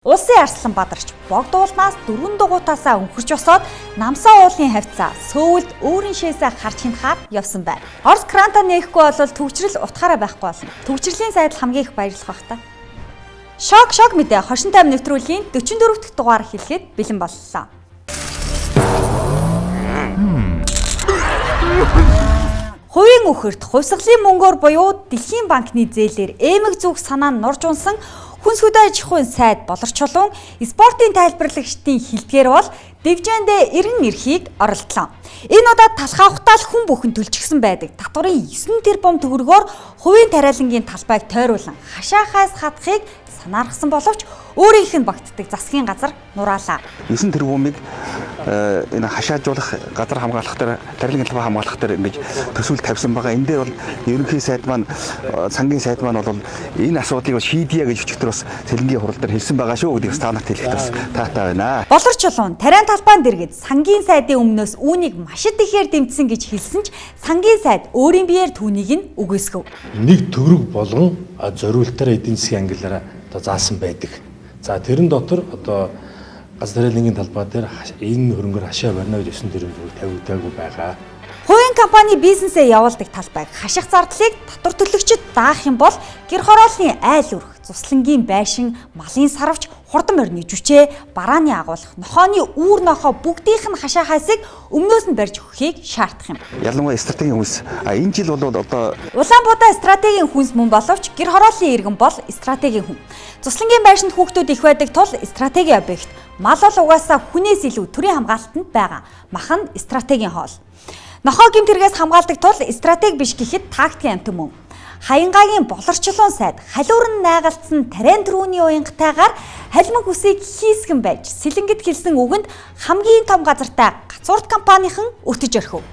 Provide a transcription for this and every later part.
Улсын арслан бадарч богдуулнаас дөрвөн дугуйтаасаа өнхөрч босоод намсаа уулын хавцаа сөүлд өөрийн шээсээ харж хинахаар явсан байна. Орос кранта нээхгүй бол төвчрөл утгаараа байхгүй болно. Төвчрлийн сайд хамгийн их баярлах бах та. Шок мэдээ 28 нэвтрүүлгийн 44 дахь дугаар хэлэхэд бэлэн боллоо. Хувийн үхэрт хувьсгалын мөнгөөр буюу Дэлхийн банкны зээлээр эмэг зүг санаа нь нурж унсан Хүнс хөдөө аж ахуйн сайд болорчлон спортын тайлбарлагчдын хэлдгээр бол дивжэндээ 90 эрхийг оролдлоо. Энэ удаад талхаа ухтаал хүн бүхэн төлчихсөн байдаг. Татварын 9 тэрбум төгрөгөөр хувийн тариалангийн талбайг тойруулан хашаахаас хатахыг санаархсан боловч өөрийнх нь багтдаг засгийн газар нураалаа. 9 тэрбумыг энэ хашаажуулах газар хамгаалах дээр тариалангийн талбай хамгаалах дээр ингэж төсөөл тавьсан байгаа. Энэ дээр бол ерөнхий сайд маань сангийн сайд маань бол энэ асуудлыг шийдье гэж өчигдөр бас цэлэнгийн хурал дээр хэлсэн байгаа шүү гэдгийг та нарт хэлэхэд бас таатай байна. Болорчлон тариан талбайн дэргэд сангийн сайдын өмнөөс үүнийг маш ихээр дэмжсэн гэж хэлсэн ч сангийн сайд өөрийн биеэр түүнийг нь үгүйсгэв. Нэг төгрөг болгон зориултаараа эдийн засгийн ангиллаараа заасан байдаг. За тэрэн дотор одоо газ тариалангийн талбай дээр энэ хөрөнгөөр хашаа барина гэж 9 тэрбум тавигдаагүй байгаа. Хувийн компани бизнесээ явуулдаг талбайг хаших зардлыг татвар төлөгчид даах юм бол гэр хорооллын айл өрх, цуслангийн байшин, малын сарвч, хурдан морины жүчээ, барааны агуулах, нохооны үүр нохоо бүгдийнх нь хашаахаасыг өмнөөс нь барьж өгөхийг шаардах юм. Ялангуяа стратегийн хүнс энэ жил бол одоо Улаанбуудаа стратегийн хүнс мөн боловч гэр хорооллын иргэн бол стратегийн хүн. Цуслангийн байшинд хүүхдүүд их байдаг тул стратегийн объект. Мал бол угаасаа хүнээс илүү төрийн хамгаалалтанд байгаа. Мах нь стратегийн хоол. Нохоо гэмт хэрэгээс хамгаалдаг тул стратеги биш гэхэд тактикийн амт мөн. Хаянгагийн болорчлон сайд халиуран найгалцсан тариан трүүний уянгатайгаар халимаг үсийг хийсгэн байж сэлэнгэд хэлсэн үгэнд хамгийн том газартай гацуурт компанийн өртөж орхив.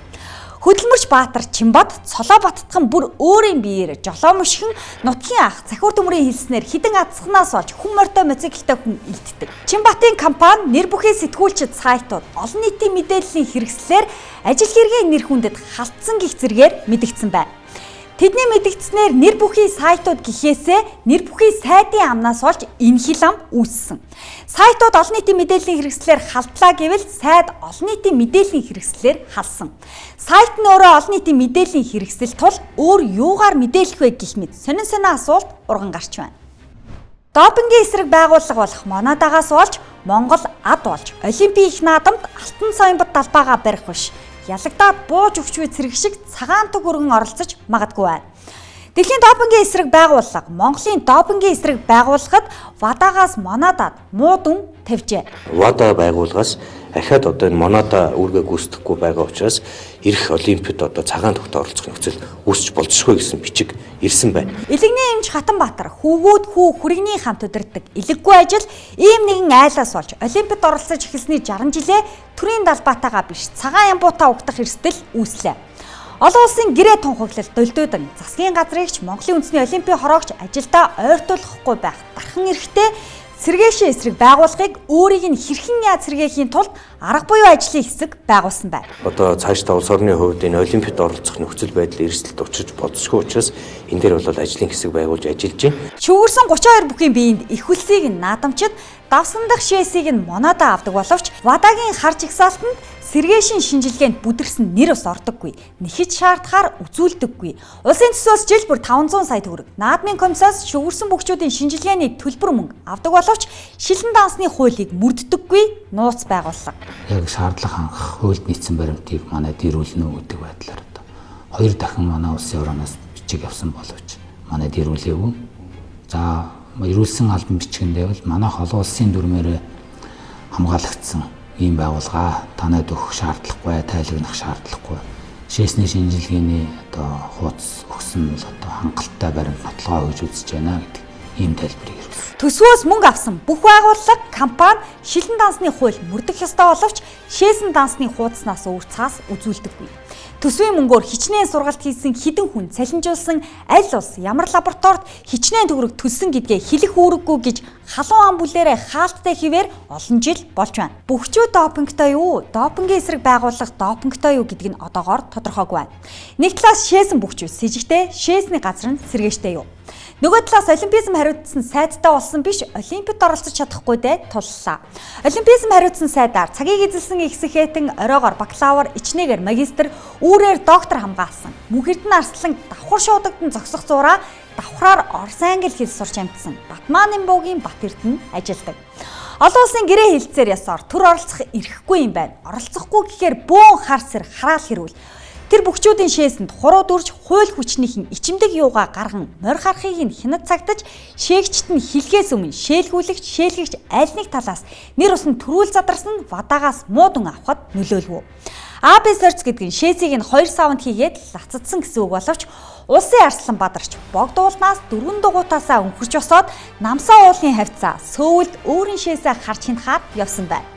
Хөдөлмөрч Баатар Чимбат цолоо баттхан бүр өөрийн биеэр жолоо мушгин нутгийн ах захиур төмрийн хэлснээр хідэн ацхнаас олж хүн морьтой моциклтай хүн илтдэг. Чимбатын компани нэр бүхий сэтгүүлчид сайтууд олон нийтийн мэдээллийн хэрэгслээр ажил хэргийн нэр хүндэд халтсан гих зэргээр мэдэгдсэн байна. Тэдний мэдэгдснээр нэр бүхий сайтууд гэхээсээ нэр бүхий сайдын амнаас олж энэ хил ам үүссэн. Сайтууд олон нийтийн мэдээллийн хэрэгслээр халтлаа гэвэл сайд олон нийтийн мэдээллийн хэрэгслээр халсан. Сайт нь өөрөө олон нийтийн мэдээллийн хэрэгсэл тул өөр юугаар мэдээлэх вэ гэх мэт сонин асуулт урган гарч байна. Допингийн эсрэг байгууллага болох Монадагаас болж Монгол ад болж Олимпийн их наадамд алтан соёмбод талбайгаа барих биш. Ялагдаад бууж өгчвээ цэрэг шиг цагаан туг өргөн оролцож магадгүй байна. Дэлхийн допингийн эсрэг байгууллага Монголын допингийн эсрэг байгууллагад ВАДА-гаас Монадад муу дүн тавьжээ. ВАДА байгууллагаас ахаад одоо энэ Монада үүргээ гүйцэтгэхгүй байгаа учраас ирэх Олимпиад одоо цагаан тогт оролцох нөхцөл үүсч болзошгүй гэсэн бичиг ирсэн байна. Илэгний эмч Хатанбаатар хүүгүүд хүрэгний хамт удирддаг илэггүй ажил ийм нэгэн айлаас болж Олимпиад оролцож эхэлсний 60 жилээ төрийн далбаатайгаа биш цагаан ямбуутаа угтах эрсдэл үүслээ. Олон улсын гэрээ тунхаглалт дөлдөөдөн засгийн газрыгч Монголын үндэсний олимпийн хороогч ажилдаа ойртуулахгүй байх дархан эрхтэй сэргээшин эсрэг байгууллагыг өөрийг нь хэрхэн яаж сэргээхийн тулд арга буюу ажлын хэсэг байгуулсан байна. Одоо цаашдаа улс орны хувьд энэ олимпиад оролцох нөхцөл байдал эрсдэлд учрж болзошгүй учраас энэ дээр бол ажлын хэсэг байгуулж ажиллаж байна. Шүүгэрсэн 32 бүхий биеинд их хөлсийг нь наадамчид давсгандах шээсийг нь Монада авдаг боловч ВАДА-гийн харж ихсаалтанд сэргээшин шинжилгээнд бүдэрсэн нэр ус ордоггүй, нэхэж шаардахаар үзүүлдэггүй. Улсын төсөөс жил бүр 500 сая төгрөг, наадмын комиссаас шүүгэрсэн бүгчүүдийн шинжилгээний төлбөр мөнгө авдаг боловч шилэн дансны хуулийг мөрддөггүй нууц байгууллага. Яг шаардлага хангах хуульд нийцсэн баримтыг манай дэрүүлнэ гэдэг байдлаар одоо 2 дахин манай улсын орноос бичиг явсан боловч манай дэрүүлээгүй. За ирүүлсэн албан бичгэндээ бол манайх олон улсын дүрмээр хамгаалагдсан ийм байгууллага танад өгөх шаардлагагүй, тайлагнах шаардлагагүй. Шээсний шинжилгээний одоо хуудас өгсөн бол одоо хангалттай баримт нотлогоо өгж үзэж байна гэдэг ийм тайлбарыг ирүүлсэн. Төсвөөс мөнгө авсан бүх байгууллага, компани шилэн дансны хууль мөрдөх ёстой боловч шээсэн дансны хуудаснаас өөр цаас үзүүлдэггүй. Төсвийн мөнгөөр хичнээн сургалт хийсэн хэдэн хүн цалинжуулсан аль улс ямар лабораторид хичнээн төгрөг төлсөн гэдгээ хэлэх үүрэггүй гэж халуун ам бүлээрээ хаалттай хിവэр олон жил болж байна. Бүгчүүд допингтой юу? Допингийн эсрэг байгууллага допингтой юу гэдг нь одоогоор тодорхойгүй байна. Нэг талаас шээсэн бүгчүүд с ิจ гтэй, шээсний газар нь сэргээжтэй юу? Нөгөө талаас олимпизм хариуцсан сайдтай болсон биш, олимпиад оролцож чадахгүй дээ туллаа. Олимпизм хариуцсан сайдаар цагийг эзэлсэн ихсэх хэтэн оройгоор бакалавр, ичнээгээр магистр, үүрээр доктор хамгаалсан. Мөнх Эрдэнэ Арслан давхар шуудагдан зогсох зураа давхраар Орос англи хэл сурч амжсан Батман Нэмбогийн Бат Эрдэнэ ажилдаг. Олон улсын гэрээ хэлцээр ясаар төр оролцох ирэхгүй юм байна. Оролцохгүй гэхээр бөөн хар сэр хараал хэрүүл. Тэр бүгчүүдийн шээсэнд хуруу дүрж хууль хүчнийхэн ичимдэг юугаа гарган морь харахыг нь хянад цагтаж шээгчт нь хилхээс өмнө шээлгэгч аль нэг талаас нэр усан төрүүл задарсан нь вадаагаас муудун авахд нөлөөлөв. АБ сорц гэдэг нь шээсийг нь 2 савнд хийгээд лацадсан гэсэн үг боловч Улсын Арслан Бадарч богдуулнаас 4 дугуйтаасаа өнхөрч босоод намсаа уулын хавцаа сөүлд өөрийн шээсээ харж хинахаар явсан байна.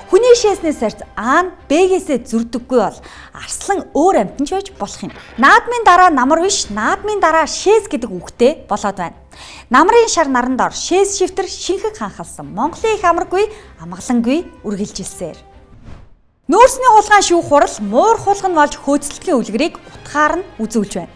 Хүний шээснээс сорц А нь Б-гээсээ зөрдөггүй бол Арслан өөр амьтан ч байж болох юм. Наадмын дараа намар биш, наадмын дараа шээс гэдэг үгтэй болоод байна. Намрын шар наран дор шээс шивтэр шинхэг ханхалсан Монголын их амаргүй, амгалангүй үргэлжилсээр. Нөөцний хулгайн шүүх хурал муур хулган болж хөөцөлтгийн үлгэрийг утгаар нь үзүүлж байна.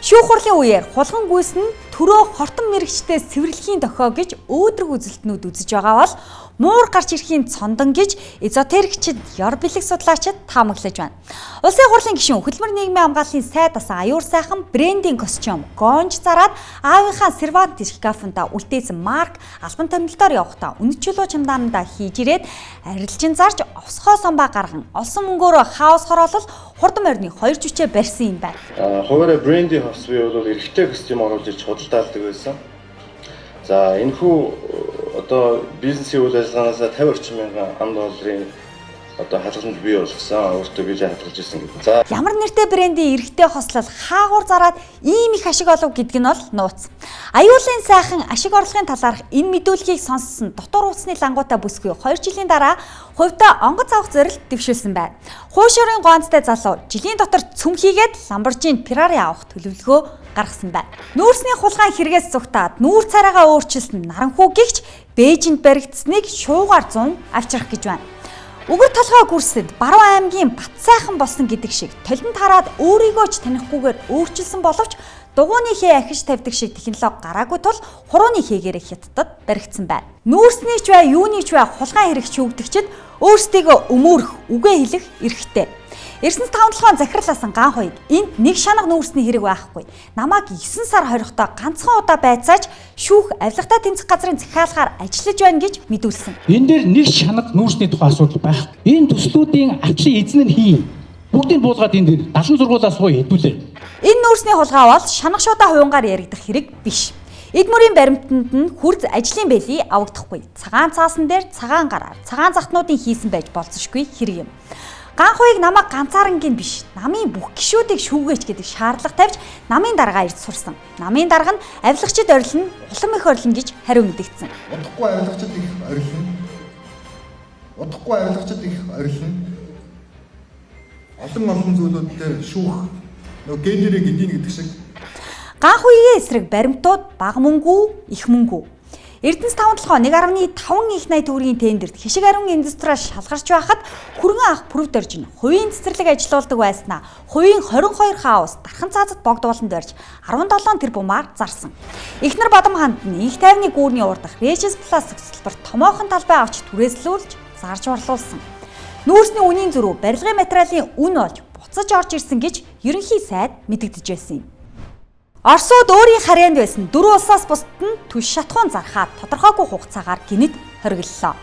Шүүх хурлын үеэр хулган гүйс нь төрөө хортон мэрэгчтэй цэвэрлэхийн дохио гэж өөдрөг үзэлтнүүд үзэж байгаа бол муур гарч ирэхийн цондон гэж эзотерикчид, ёр бэлэг судлаачид таамаглаж байна. Улсын хурлын гишүүн хөдөлмөр нийгмийн хамгааллын сайд асан аюур сайхан брендинг костюм гонж зараад аавынхаа сервантис шкафында үлдээсэн марк албан томилтоор явахдаа үнэт чулуу чамдаананда хийж ирээд арилжин зарж овсгоо сомбаа гарган олсон мөнгөөрөө хаус хороолол хурдан морины 2 жүчээ барьсан юм байна. Хуваараа брендинг хос би бол эрэгтэй костюм оруулж ирж худалдаалдаг байсан. За энэхүү одоо бизнесийн үйл ажиллагаанаас 50 орчим мянган $1000 одоо хадгаламж бий болгосон. Өөртөө бий хадгалж ирсэн гэдэг. За ямар нэртэй брендийн эрэгтэй хослол хаагуур зараад ийм их ашиг олов гэдэг нь бол нууц. Аюулын сайхан ашиг орлогын талаарх энэ мэдүүлгийг сонссон дотор улсны лангуутай бүсгүй 2 жилийн дараа хувьдаа онгоц авах зорилт дэвшүүлсэн байна. Хуушурын гонцтой залуу жилийн дотор цөм хийгээд Lamborghini Ferrari авах төлөвлөгөө гаргасан байна. Нүүрсний хулгайн хэрэгээс зүгтаад нүүр царайгаа өөрчилсөн наранхуу гихч Бээжинд баригдсныг шуугаар 100 авчрах гэж байна. Угар толгой гүрсэд Баруун аймгийн Бат сайхан болсон гэдэг шиг толинд хараад өөрийгөө ч танихгүйгээр өөрчилсөн боловч дугууны хээ ахиж тавьдаг шиг технологи гараагүй тул хурууны хээгээрээ хятадд баригдсан байна. Нүүрсний ч бай, юуны ч бай хулгайн хэрэгч хөвгдөгчд өөрсдийгөө өмөөрөх, үгээ хэлэх эрхтэй. Эрсэнс 5-7 захирлаасан ган хоёг энд нэг шанаг нүүрсний хэрэг байхгүй. Намайг 9 сар хорихдоо ганцхан удаа байцааж шүүх авилгатай тэмцэх газрын захиалгаар ажиллаж байна гэж мэдүүлсэн. Энэ дээр нэг шанаг нүүрсний тухай асуудал байхгүй. Энэ төслүүдийн авчлын эзэн нь хин. Бүгдийг буулгаад энэ дээр 70 сургуулиас суу хэдүүлээ. Энэ нүүрсний хулгай бол шанах шуудаа хуянгаар яригдах хэрэг биш. Эд мөрийн баримтанд нь хурц ажлын бэлий авагдахгүй. Цагаан цаасан дээр цагаан гараар цагаан захтнуудын хийсэн байж болцсошгүй хэрэг юм. Ган хуйг намайг ганцаарангийн биш, намын бүх гишүүдийг шүүгээч гэдэг шаардлага тавьж намын дарга ирж сурсан. Намын дарга нь авилгачид орилно, улам их орилно гэж хариу мэдэгдсэн. Удахгүй авилгачид их орилно. Удахгүй авилгачид их орилно. Олон зүйлүүдтэй шүүх нөгөө гендерийн гэдгийг гэдэг шиг. Ган хуйгийн эсрэг баримтууд бага мөнгө, их мөнгө. Эрдэнэс 5-7 1.5 их 80 төгрөгийн тендерт хишиг ариун индустриас шалгарч байхад хөргөн ах бүрвд орж хувийн цэцэрлэг ажилуулдаг байснаа хувийн 22 хаус дархан цаазад богдууланд орж 17 тэрбумаар зарсан. Эхнэр Бадам ханд нь их тайвны гүүрний урдах Regis Plus зөвлөлбөр томоохон талбай авч түрээслүүлж зарж орлуулсан. Нүүрсний үнийн зөрүү барилгын материалын үн болж буцаж орж ирсэн гэж ерөнхий сайд мэдэгдэж байсан юм. Оросууд өөрийн харьяанд байсан 4 улсаас бусдад нь түш шатхуун зархаад тодорхойгүй хугацаагаар гинэд хориглолоо.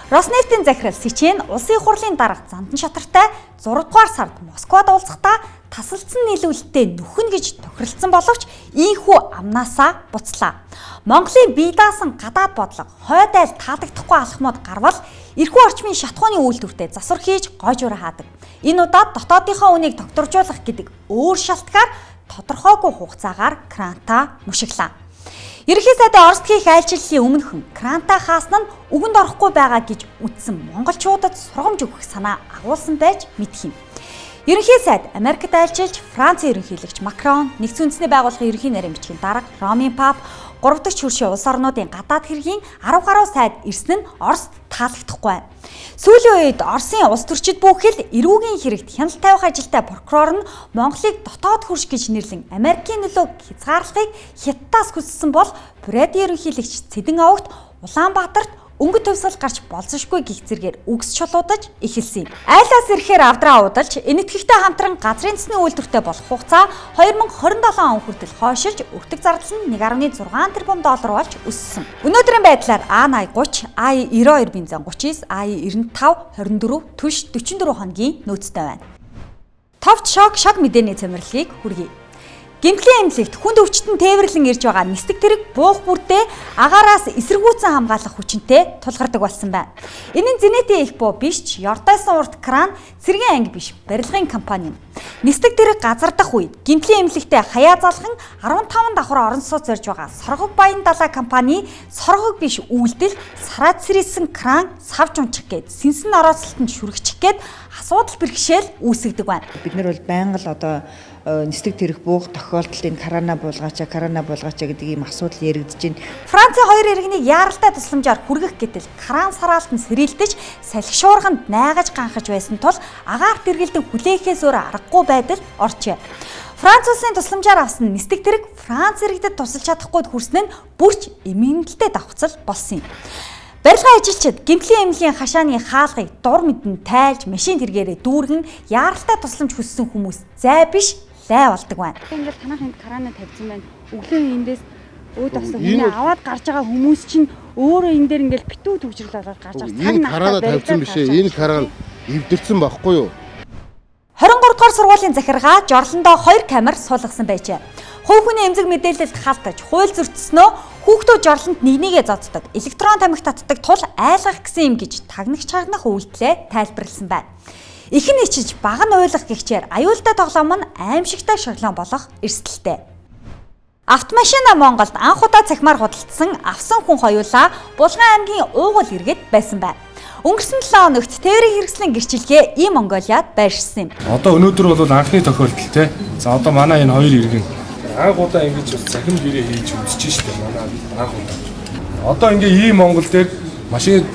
Роснефтийн захирал Сичен улсын хурлын дарга Зандан шатартай 6 дугаар сард Москвад уулзахдаа тасалдсан нийлүүлэлтэд нөхөн гэж тохиролцсон боловч ийхүү амнаасаа буцлаа. Монголын бие даасан гадаад бодлого, хойд айл таалагдахгүй алхмууд гарвал эрхүү орчмын шатхууны үйлдвэртэй засвар хийж гойж ураа хаадаг. Энэ удаад дотоодынхоо үнийг тогтворжуулах гэдэг өөр шалтгаар тодорхойгүй хугацаагаар крантаа мушиглаа. Ерөнхий сайдын Оросд хийх айлчлалын өмнөхөн крантаа хаасна нь үгэнд орохгүй байгаа гэж үздсэн монголчуудад сургамж өгөх санаа агуулсан байж мэдэх юм. Ерөнхий сайд Америкт айлчилж Францын ерөнхийлөгч Макрон, Нэгдсэн үндэсний байгууллагын ерөнхий нарийн бичгийн дарга Ромын Пап, 3 дахь хөршийн улс орнуудын гадаад хэргийн 10 гаруй сайд ирсэн нь Оросд таалагдахгүй байна. Сүүлийн үед Оросын улс төрчид бүхэл эрүүгийн хэрэгт хяналт тавих ажилтай прокурор нь Монголыг дотоод хөрш гэж нэрлэн Америкийн нөлөөг хязгаарлахыг Хятадаас хүссэн бол Буряди ерөнхийлөгч Цэдэн Авагт Улаанбаатарт өнгө төвсгөл гарч болзошгүй гих зэргээр үгс чулуудаж эхэлсэн юм. Айлаас ирэхээр авдраа удалж энэтхэгтэй хамтран газрын засны үйлдвэртэй болох хугацаа 2027 он хүртэл хойшилж өртөг зардал нь 1.6 тэрбум доллар болж өссөн. Өнөөдрийн байдлаар A8030, A92 бензин 39, A95 24 түш 44 хоногийн нөөцтэй байна. Товч шок мэдээний цамирлыг хүргэе. Гэмтлийн эмнэлэгт хүнд өвчтөн тээвэрлэн ирж байгаа нисдэг тэрэг буух бүртээ агаараас эсэргүүцэн хамгаалах хүчинтэй тулгардаг болсон байна. Энэ нь Зенитийн их буу биш ч Yortайсан урт кран цэргийн анги биш барилгын компани юм. Нисдэг тэрэг газардах үед гэмтлийн эмнэлэгтээ хаяа залхан 15 давхар орон сууц зорж байгаа Соргог Баян далай компани соргог биш үйлдэл сараад сэрэлсэн кран савж унчих гээд сэнсэн орооцолтод шүргчих гээд асуудал бэрхшээл үүсгдэг байна. Бид нар бол байнга л одоо нисдэг тэрэг буух тохиолдолд энэ корона буулгаач гэдэг ийм асуудал яригдж байна. Францын 2 иргэнийг яаралтай тусламжаар хүргэх гэтэл кран сараалтанд сэрэлдэж салхи шуурганд найгаж ганхаж байсан тул агаарт эргэлдэн хүлээхээс өөр аргагүй байдал орчээ. Франц улсын тусламжаар авсан нисдэг тэрэг Франц иргэдэд тусалж чадахгүй хүрсэн нь бүрч эмгэнэлтэд давхцал болсон юм. Барилгын ажилчид гэмтлийн эмнэлгийн хашааны хаалгыг дур мэдэн тайлж машин тэргээрээ дүүргэн яаралтай тусламж хүссэн хүмүүс зай биш лай болдог байна. Ингээд танах энд карана тавьсан байна. Өглөө эндээс өөд авсан хүний аваад гарч байгаа хүмүүс чинь өөрөө энэ дээр ингээд битүү төвчрөл болоод гарч байгаа. Энэ карана тавьсан биш ээ. Энэ каран эвдэрсэн байхгүй юу? 23 дугаар сургуулийн захиргаа жорлондоо 2 камер суулгасан байжээ. Хувь хүний эмзэг мэдээлэлд халтаж, хууль зөрчснөө хүүхдүүд жорлонд нэгнийгээ зоддог, электрон тамхи татдаг тул айлгах гэсэн юм гэж тагнах чагнах үйлдэлээ тайлбарласан байна. Ихэн ичиж баг нь ойлгох гихчээр аюултай тоглоом нь аимшигтай шоглон болох эрсдэлтэй. Автомашина Монголд анх удаа цахимаар худалдсан авсан хүн хоёулаа Булган аймгийн Уугуул иргэд байсан байна. Өнгөрсөн 7 хоногт тээврийн хэрэгслийн гэрчлэгээ ийм Монголиад байршсан юм. Одоо өнөөдөр бол анхны тохиолдол те. За одоо манай энэ хоёр иргэн анх удаа ингэж цахим гэрээ хийж үзэж штэ манай анх удаа. Одоо ингээ ийм Монгол дээр машин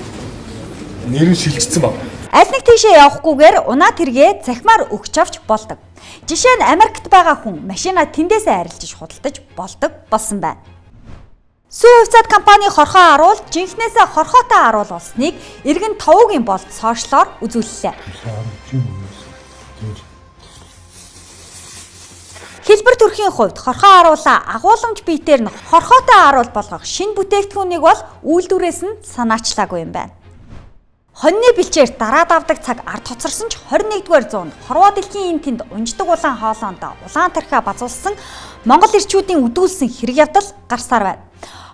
нэр нь шилжчихсэн баг. Аль нэг тийшээ явахгүйгээр унаа тэргээ захимаар өгч авч болдог. Жишээ нь Америкт байгаа хүн машина тэндээсээ арилжиж худалдаж болдог болсон байна. Сүү хувьцаат компани хорхоо харуул жинхнээсээ хорхоотой харуул болсныг иргэн Товгийн болд сошиалоор үзүүллээ. Хэлбэр төрхийн хувьд хорхоо харуулаа агуулмж биетээр нь хорхоотой харуул болгох шинэ бүтээгдэхүүнийг бол үйлдвэрээс нь санаачлаагүй юм байна. Хоньны бэлчээр дараад авдаг цаг ард хоцорсон ч 21-р зуунд хорвоо дэлхийн тэнд унждаг улаан хоолоонд улаан тархиа базуулсан Монгол ирчүүдийн үдүүлсэн хэрэг явдал гарсаар байна.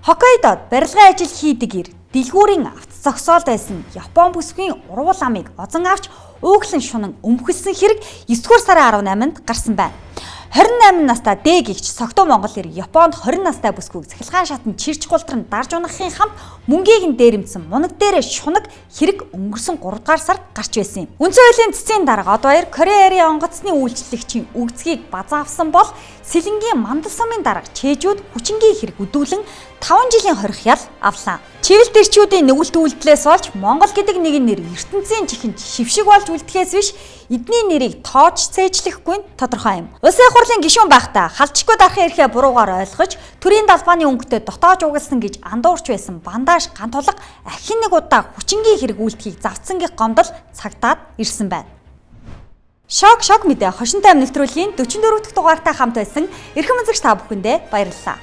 Хоккайдод барилгын ажил хийдэг ир дэлгүүрийн авц зогсоол байсан Япон бүсгийн урвал амыг озон авч ууглан шунан өмхөлсөн хэрэг 9-р сарын 18-нд гарсан байна. 28 настай Д гэгч Согтуу Монгол ир Японд 20 настай бүсгүйг цахилгаан шатанд чирч гултран дарж унахын хамт мөнгийг нь дээрэмсэн мунаг дээрээ шунаг хэрэг өнгөрсөн 3 дугаар сард гарч байсан юм. Үндсэн хуулийн цэцгийн дарга од баяр Кореарын онгоцны үйлчлэгчийн үгцгийг базан авсан бол Сэлэнгийн мандал сумын дарга Чэжүүд хүчингийн хэрэг өдүүлэн 5 жилийн хорих ял авлаа. Чиглэл төрчүүдийн нүгэлт үйлдэлээс болж Монгол гэдэг нэгэн нэр ертөнцийн чихэнд шившиг болж үлдэхээс биш эдний нэрийг тоож цээжлэхгүй нь тодорхой юм. Улсын их хурлын гишүүн байхдаа халдчихгүй дарахын эрхээ буруугаар ойлгож төрийн далбааны өнгөтэй дотоож угалсан гэж андуурч байсан бандаж гантулга ахин нэг удаа хүчингийн хэрэг үйлдэхийг завцсангих гомдол цагтаад ирсэн байна. Шок мэдээ хошинтой нэвтрүүлгийн 44 дахь дугаартай хамт байсан эрхэм үзэгч та бүхэндээ баярлалаа.